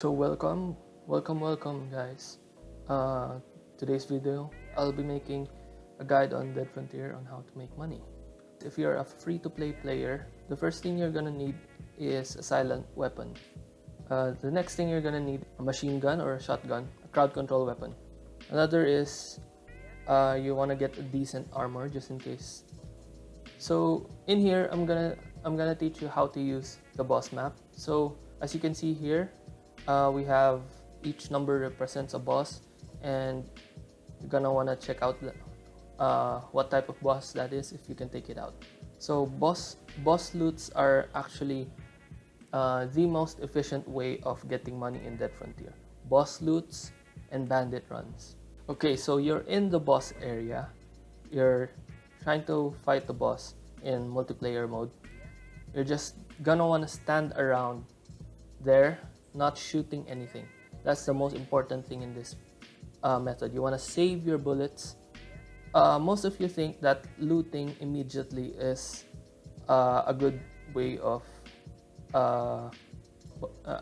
So welcome guys. Uh, Today's video, I'll be making a guide on Dead Frontier on how to make money. If you're a free-to-play player, the first thing you're gonna need is a silent weapon. The next thing you're gonna need a machine gun or a shotgun, a crowd control weapon. Another is you wanna get a decent armor just in case. So in here, I'm gonna teach you how to use the boss map. So as you can see here, we have each number represents a boss, and you're gonna wanna check out what type of boss that is if you can take it out. So boss loots are actually the most efficient way of getting money in Dead Frontier. Boss loots and bandit runs. Okay, so you're in the boss area. You're trying to fight the boss in multiplayer mode. You're just gonna wanna stand around there, not shooting anything. That's the most important thing in this method. You wanna save your bullets. Most of you think that looting immediately is a good way of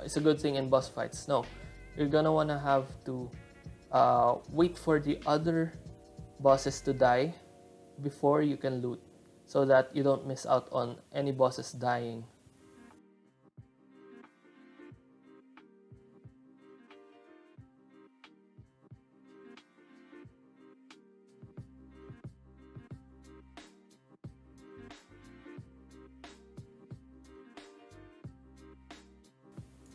it's a good thing in boss fights. No, you're gonna wanna have to wait for the other bosses to die before you can loot, so that you don't miss out on any bosses dying.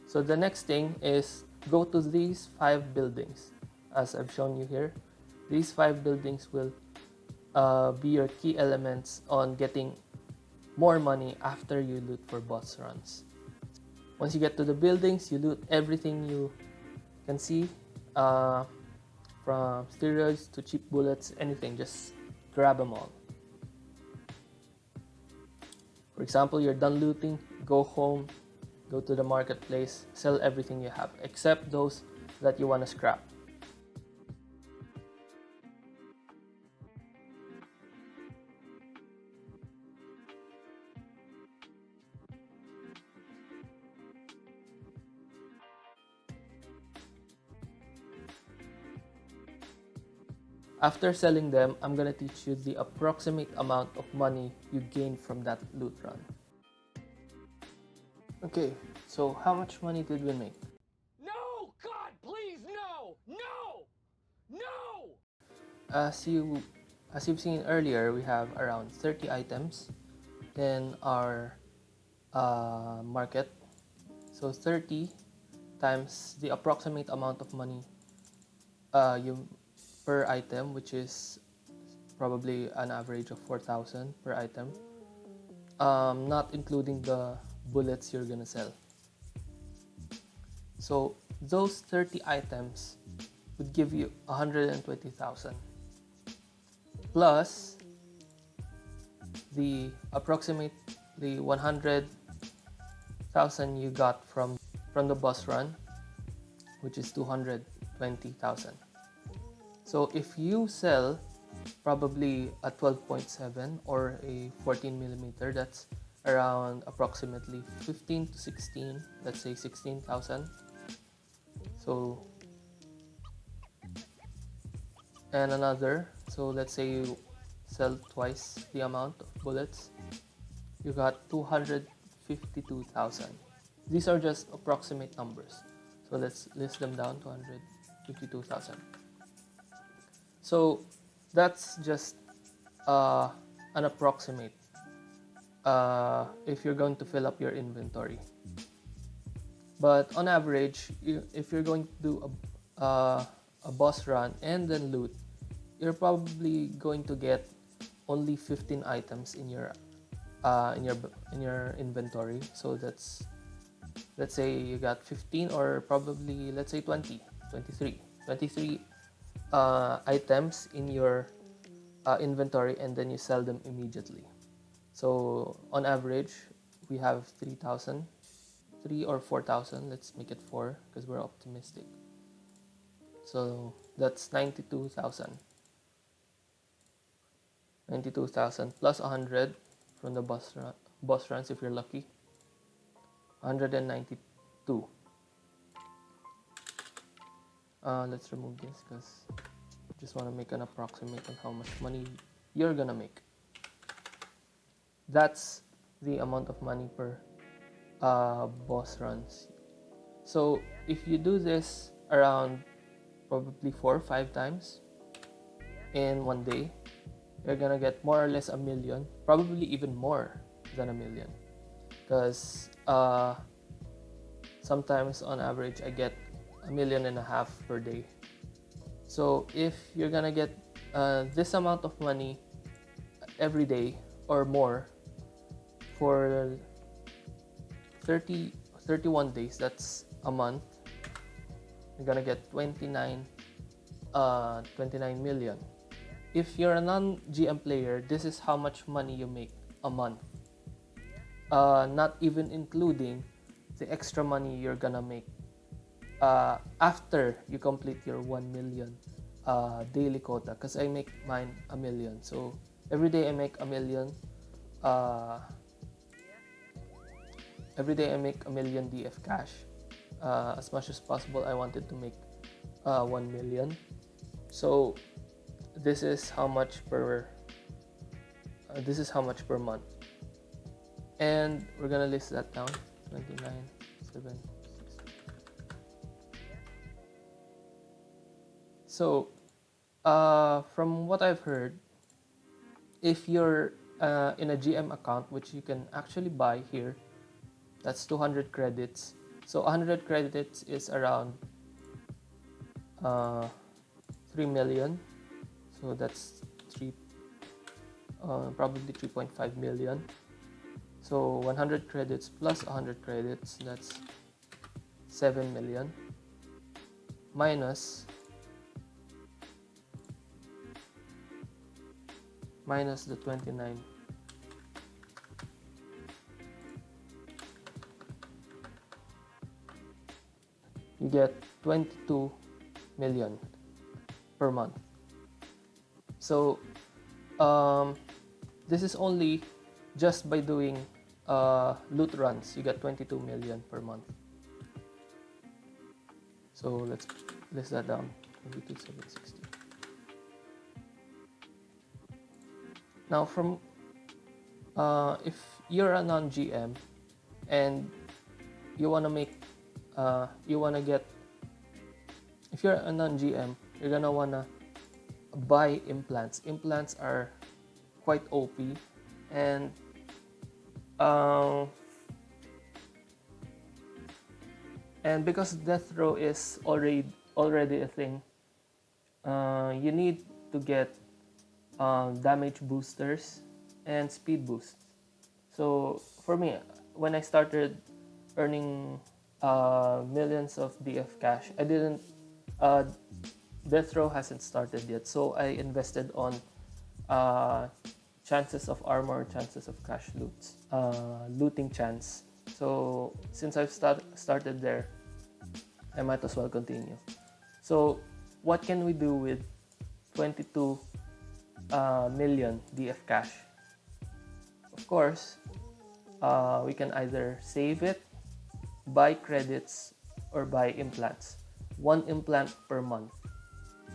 So the next thing is go to these 5 buildings. As I've shown you here, these 5 buildings will be your key elements on getting more money after you loot for boss runs. Once you get to the buildings, you loot everything you can see, uh, from steroids to cheap bullets, anything, just grab them all. For example, you're done looting, go home, go to the marketplace, sell everything you have, except those that you want to scrap. After selling them, I'm gonna teach you the approximate amount of money you gain from that loot run. Okay, so how much money did we make? No! God, please, no! No! No! As you've seen earlier, we have around 30 items in our market. So 30 times the approximate amount of money you per item, which is probably an average of 4,000 per item, not including the bullets you're gonna sell. So those 30 items would give you 120,000 plus the approximately 100,000 you got from the boss run, which is 220,000. So if you sell probably a 12.7 or a 14 millimeter, that's around approximately 15 to 16, let's say 16,000. So, and another, so let's say you sell twice the amount of bullets, you got 252,000. These are just approximate numbers. So let's list them down, 252,000. So that's just an approximate if you're going to fill up your inventory. But on average, if you're going to do a boss run and then loot, you're probably going to get only 15 items in your inventory. So that's, let's say you got 15, or probably let's say 23 items in your inventory, and then you sell them immediately. So on average, we have 3,000, 3 or 4,000. Let's make it 4 because we're optimistic. So that's 92,000. 92,000 plus 100 from the boss runs if you're lucky. 192. Let's remove this because I just want to make an approximate on how much money you're gonna make. That's the amount of money per boss runs. So if you do this around probably 4 or 5 times in one day, you're gonna get more or less a million, probably even more than a million. Because sometimes on average I get 1.5 million per day. So if you're gonna get this amount of money every day or more for 31 days, that's a month, you're gonna get 29 million. If you're a non-GM player, this is how much money you make a month, not even including the extra money you're gonna make after you complete your 1 million daily quota, because I make mine a million. So every day I make a million. Every day I make a million DF cash. As much as possible, I wanted to make 1 million. So this is how much per month, and we're gonna list that down. 29, 7, 6. So from what I've heard, if you're in a GM account, which you can actually buy here, that's 200 credits. So 100 credits is around 3 million. So that's probably 3.5 million. So 100 credits plus 100 credits, that's 7 million. Minus the 29. You get 22 million per month. So this is only just by doing loot runs. You get 22 million per month. So let's list that down. 22,760. Now from if you're a non-GM and you want to make if you're a non-GM, you're gonna wanna buy implants. Implants are quite OP, and because death row is already a thing, you need to get damage boosters and speed boosts. So for me, when I started earning millions of DF cash, I didn't death row hasn't started yet, so I invested on chances of armor, chances of cash looting chance. So since I've started there, I might as well continue. So what can we do with 22 million DF cash? Of course, we can either save it, buy credits, or buy implants. 1 implant per month.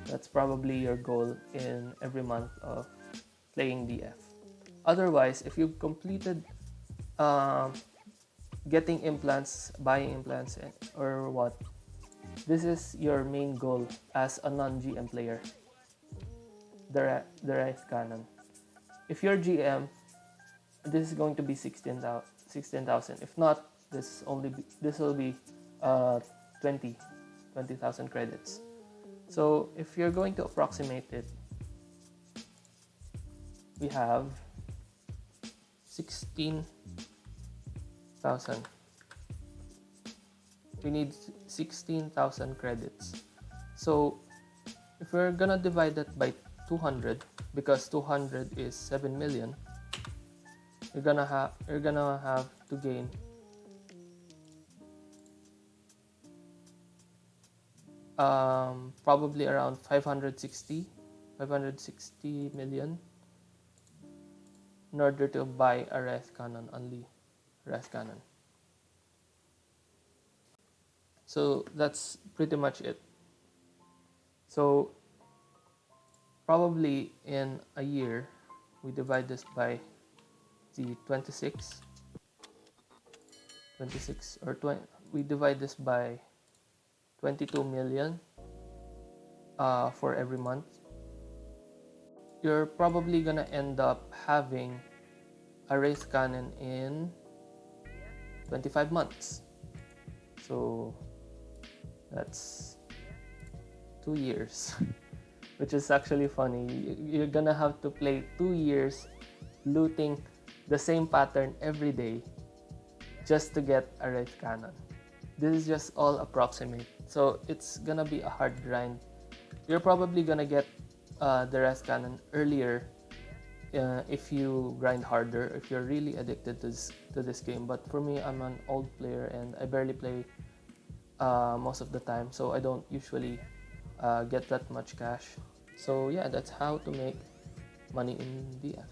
That's probably your goal in every month of playing DF. Otherwise, if you've completed getting implants, buying implants, or what, this is your main goal as a non-GM player. The Rise Cannon. If you're GM, this is going to be 16,000. If not, this will be 20,000 credits. So if you're going to approximate it, we have 16,000. We need 16,000 credits. So if we're gonna divide that by 200, because 200 is 7 million, you're gonna have to gain probably around 560 million in order to buy a Wrath Cannon, only Wrath Cannon. So that's pretty much it. So probably in a year, we divide this by the 26 or 20, we divide this by 22 million for every month. You're probably gonna end up having a race cannon in 25 months. So that's 2 years, which is actually funny. You're gonna have to play 2 years looting the same pattern every day just to get a race cannon. This is just all approximate, so it's gonna be a hard grind. You're probably gonna get the race cannon earlier if you grind harder, if you're really addicted to this game. But for me, I'm an old player and I barely play most of the time, so I don't usually get that much cash. So yeah, that's how to make money in DF.